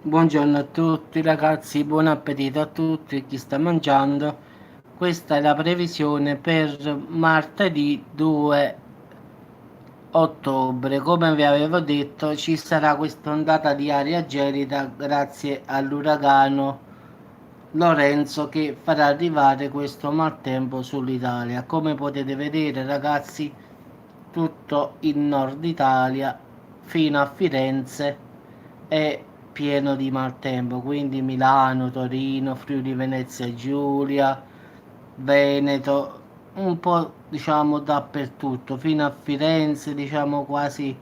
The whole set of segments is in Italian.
Buongiorno a tutti ragazzi, buon appetito a tutti chi sta mangiando. Questa è la previsione per martedì 2 ottobre. Come vi avevo detto, ci sarà questa ondata di aria gelida grazie all'uragano Lorenzo che farà arrivare questo maltempo sull'Italia. Come potete vedere ragazzi, tutto il nord Italia fino a Firenze è pieno di maltempo, quindi Milano, Torino, Friuli Venezia Giulia, Veneto, un po' diciamo dappertutto, fino a Firenze, diciamo quasi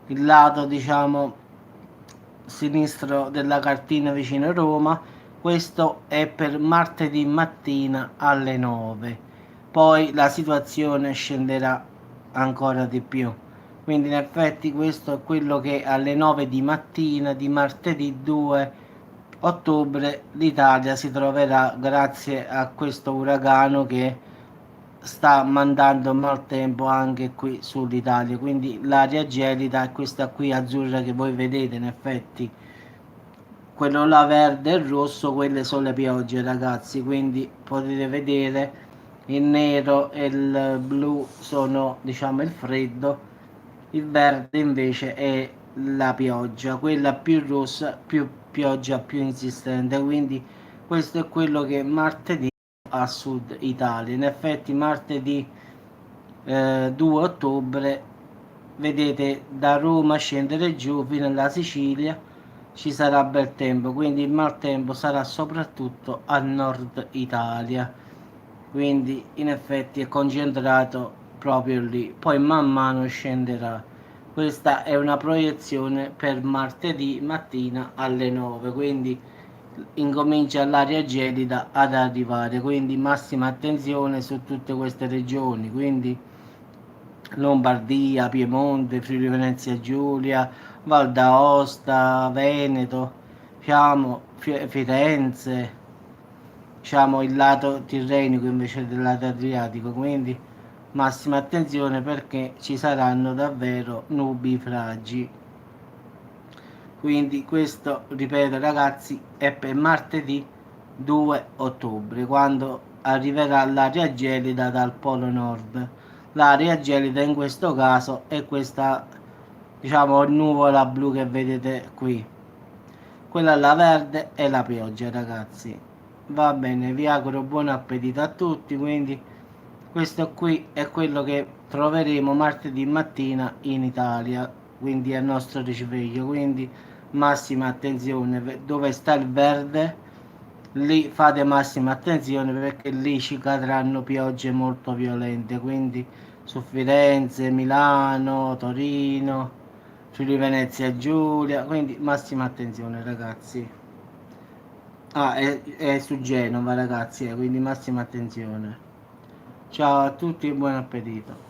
il lato diciamo sinistro della cartina vicino a Roma. Questo è per martedì mattina alle 9. Poi la situazione scenderà ancora di più. Quindi in effetti questo è quello che alle 9 di mattina di martedì 2 ottobre l'Italia si troverà grazie a questo uragano che sta mandando maltempo anche qui sull'Italia. Quindi l'aria gelida è questa qui azzurra che voi vedete in effetti. Quello là verde e rosso, quelle sono le piogge ragazzi, quindi potete vedere il nero e il blu sono diciamo il freddo, il verde invece è la pioggia, quella più rossa, più pioggia più insistente, quindi questo è quello che martedì a sud Italia. In effetti martedì 2 ottobre vedete da Roma scendere giù fino alla Sicilia ci sarà bel tempo, quindi il maltempo sarà soprattutto a nord Italia, quindi in effetti è concentrato proprio lì, poi man mano scenderà. Questa è una proiezione per martedì mattina alle 9, quindi incomincia l'aria gelida ad arrivare, quindi massima attenzione su tutte queste regioni, quindi Lombardia, Piemonte, Friuli Venezia Giulia, Val d'Aosta, Veneto, diciamo, Firenze, diciamo il lato tirrenico invece del lato adriatico, quindi massima attenzione perché ci saranno davvero nubifragi. Quindi questo, ripeto ragazzi, è per martedì 2 ottobre, quando arriverà l'aria gelida dal Polo Nord. L'aria gelida in questo caso è questa, diciamo, nuvola blu che vedete qui. Quella là verde è la pioggia, ragazzi. Va bene, vi auguro buon appetito a tutti, quindi questo qui è quello che troveremo martedì mattina in Italia, quindi al nostro risveglio, quindi massima attenzione, dove sta il verde, lì fate massima attenzione perché lì ci cadranno piogge molto violente, quindi su Firenze, Milano, Torino, Friuli Venezia Giulia, quindi massima attenzione ragazzi. Ah, è su Genova ragazzi, quindi massima attenzione. Ciao a tutti e buon appetito.